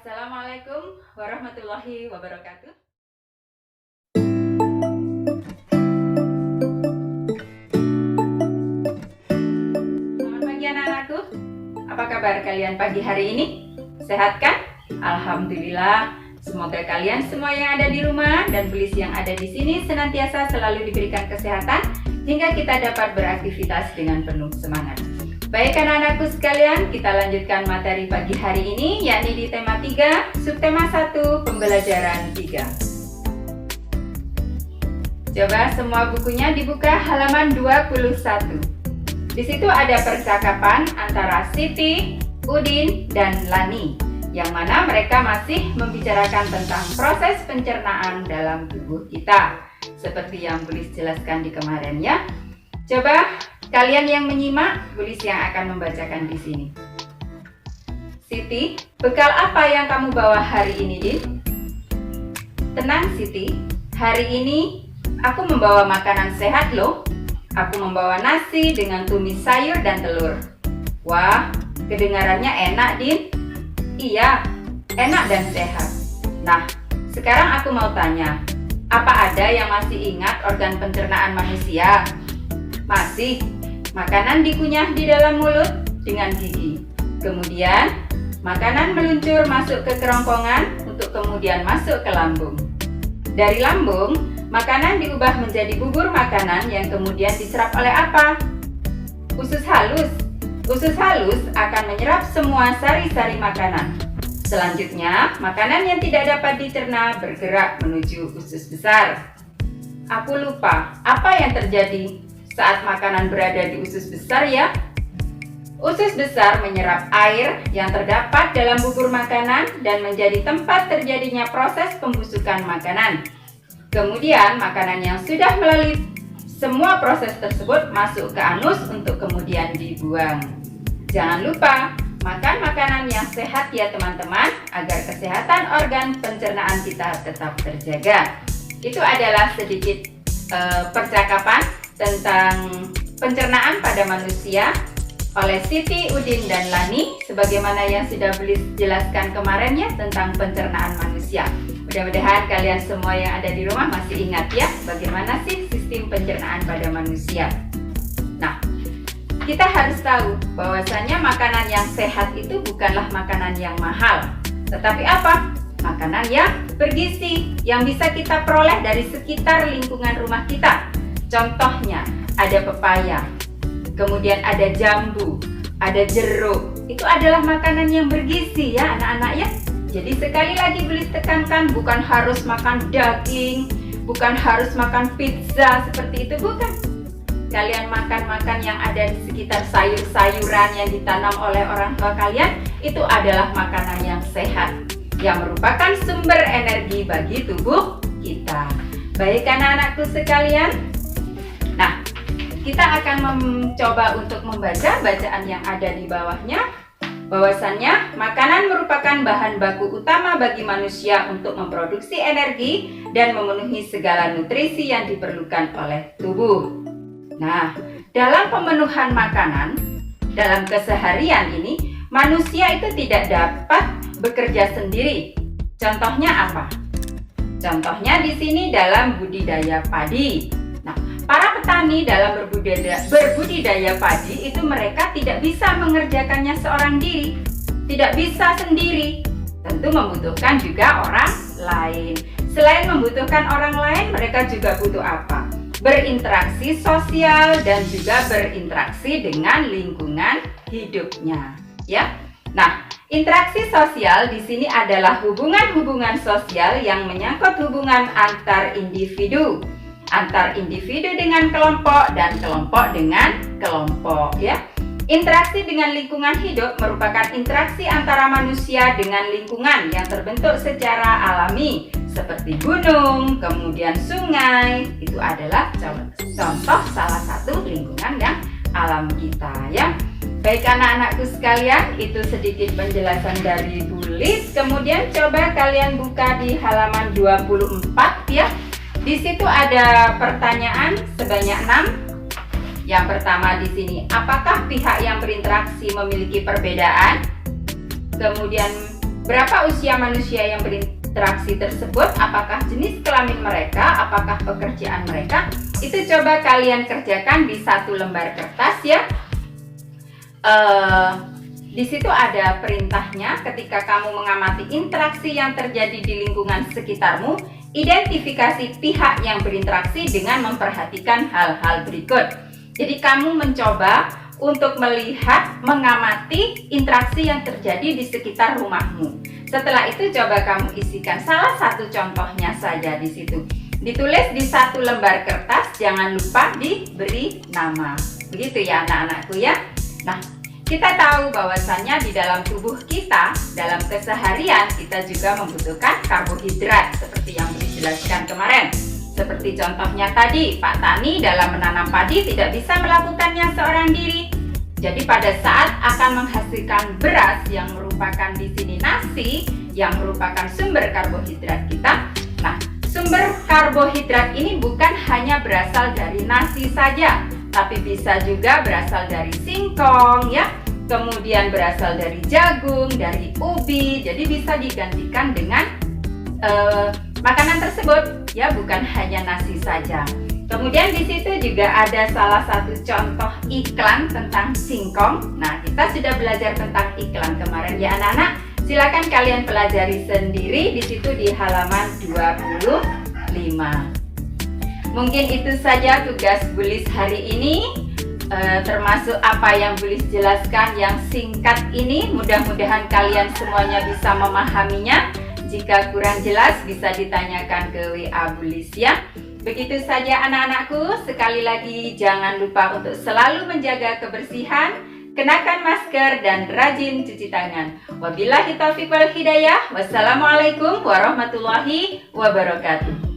Assalamualaikum warahmatullahi wabarakatuh. Selamat pagi anak-anakku. Apa kabar kalian pagi hari ini? Sehat kan? Alhamdulillah. Semoga kalian semua yang ada di rumah dan Bulis yang ada di sini senantiasa selalu diberikan kesehatan hingga kita dapat beraktivitas dengan penuh semangat. Baik anak-anakku sekalian, kita lanjutkan materi pagi hari ini, yakni di tema 3, subtema 1, pembelajaran 3. Coba semua bukunya dibuka halaman 21. Di situ ada percakapan antara Siti, Udin, dan Lani, yang mana mereka masih membicarakan tentang proses pencernaan dalam tubuh kita, seperti yang Bulis jelaskan di kemarin ya. Coba kalian yang menyimak, Bulis yang akan membacakan di sini. Siti, bekal apa yang kamu bawa hari ini, Din? Tenang, Siti. Hari ini aku membawa makanan sehat loh. Aku membawa nasi dengan tumis sayur dan telur. Wah, kedengarannya enak, Din. Iya, enak dan sehat. Nah, sekarang aku mau tanya, apa ada yang masih ingat organ pencernaan manusia? Masih. Makanan dikunyah di dalam mulut dengan gigi. Kemudian, makanan meluncur masuk ke kerongkongan untuk kemudian masuk ke lambung. Dari lambung, makanan diubah menjadi bubur makanan yang kemudian diserap oleh apa? Usus halus. Usus halus akan menyerap semua sari-sari makanan. Selanjutnya, makanan yang tidak dapat dicerna bergerak menuju usus besar. Aku lupa, apa yang terjadi saat makanan berada di usus besar ya? Usus besar menyerap air yang terdapat dalam bubur makanan dan menjadi tempat terjadinya proses pembusukan makanan. Kemudian makanan yang sudah melalui semua proses tersebut masuk ke anus untuk kemudian dibuang. Jangan lupa makan makanan yang sehat ya teman-teman, agar kesehatan organ pencernaan kita tetap terjaga. Itu adalah sedikit percakapan tentang pencernaan pada manusia oleh Siti, Udin, dan Lani, sebagaimana yang sudah Bulis jelaskan kemarin ya tentang pencernaan manusia. Mudah-mudahan kalian semua yang ada di rumah masih ingat ya bagaimana sih sistem pencernaan pada manusia. Nah, kita harus tahu bahwasanya makanan yang sehat itu bukanlah makanan yang mahal, tetapi apa? Makanan yang bergizi yang bisa kita peroleh dari sekitar lingkungan rumah kita. Contohnya, ada pepaya, kemudian ada jambu, ada jeruk. Itu adalah makanan yang bergizi ya anak-anak ya. Jadi sekali lagi Bulis tekankan, bukan harus makan daging, bukan harus makan pizza seperti itu, bukan. Kalian makan-makan yang ada di sekitar sayur-sayuran yang ditanam oleh orang tua kalian, itu adalah makanan yang sehat, yang merupakan sumber energi bagi tubuh kita. Baik anak-anakku sekalian, nah, kita akan mencoba untuk membaca bacaan yang ada di bawahnya, bahwasannya makanan merupakan bahan baku utama bagi manusia untuk memproduksi energi dan memenuhi segala nutrisi yang diperlukan oleh tubuh. Nah, dalam pemenuhan makanan, dalam keseharian ini, manusia itu tidak dapat bekerja sendiri. Contohnya apa? Contohnya di sini dalam budidaya padi. Nah, para petani dalam berbudidaya padi itu mereka tidak bisa mengerjakannya seorang diri, tidak bisa sendiri. Tentu membutuhkan juga orang lain. Selain membutuhkan orang lain, mereka juga butuh apa? Berinteraksi sosial dan juga berinteraksi dengan lingkungan hidupnya, ya. Nah, interaksi sosial di sini adalah hubungan-hubungan sosial yang menyangkut hubungan antar individu dengan kelompok dan kelompok dengan kelompok ya. Interaksi dengan lingkungan hidup merupakan interaksi antara manusia dengan lingkungan yang terbentuk secara alami seperti gunung, kemudian sungai. Itu adalah contoh salah satu lingkungan yang alam kita ya. Baik anak-anakku sekalian, itu sedikit penjelasan dari Bulis. Kemudian coba kalian buka di halaman 24 ya. Di situ ada pertanyaan sebanyak 6. Yang pertama di sini, apakah pihak yang berinteraksi memiliki perbedaan? Kemudian Berapa usia manusia yang berinteraksi tersebut, apakah jenis kelamin mereka, apakah pekerjaan mereka, itu coba kalian kerjakan di satu lembar kertas ya. Di situ ada perintahnya. Ketika kamu mengamati interaksi yang terjadi di lingkungan sekitarmu, identifikasi pihak yang berinteraksi dengan memperhatikan hal-hal berikut. Jadi kamu mencoba untuk melihat, mengamati interaksi yang terjadi di sekitar rumahmu. Setelah itu coba kamu isikan salah satu contohnya saja di situ. Ditulis di satu lembar kertas, jangan lupa diberi nama. Begitu ya anak-anakku ya. Nah, kita tahu bahwasannya di dalam tubuh kita, dalam keseharian kita juga membutuhkan karbohidrat seperti yang dijelaskan kemarin. Seperti contohnya tadi, Pak Tani dalam menanam padi tidak bisa melakukannya seorang diri. Jadi pada saat akan menghasilkan beras yang merupakan di sini nasi, yang merupakan sumber karbohidrat kita. Nah, sumber karbohidrat ini bukan hanya berasal dari nasi saja, tapi bisa juga berasal dari singkong ya, kemudian berasal dari jagung, dari ubi. Jadi bisa digantikan dengan makanan tersebut ya, bukan hanya nasi saja. Kemudian di situ juga ada salah satu contoh iklan tentang singkong. Nah, kita sudah belajar tentang iklan kemarin ya anak-anak. Silakan kalian pelajari sendiri di situ di halaman 25. Mungkin itu saja tugas Bulis hari ini, termasuk apa yang Bulis jelaskan yang singkat ini. Mudah-mudahan kalian semuanya bisa memahaminya. Jika kurang jelas bisa ditanyakan ke WA Bulis ya. Begitu saja anak-anakku. Sekali lagi jangan lupa untuk selalu menjaga kebersihan, kenakan masker dan rajin cuci tangan. Wabillahi taufiq wal hidayah. Wassalamualaikum warahmatullahi wabarakatuh.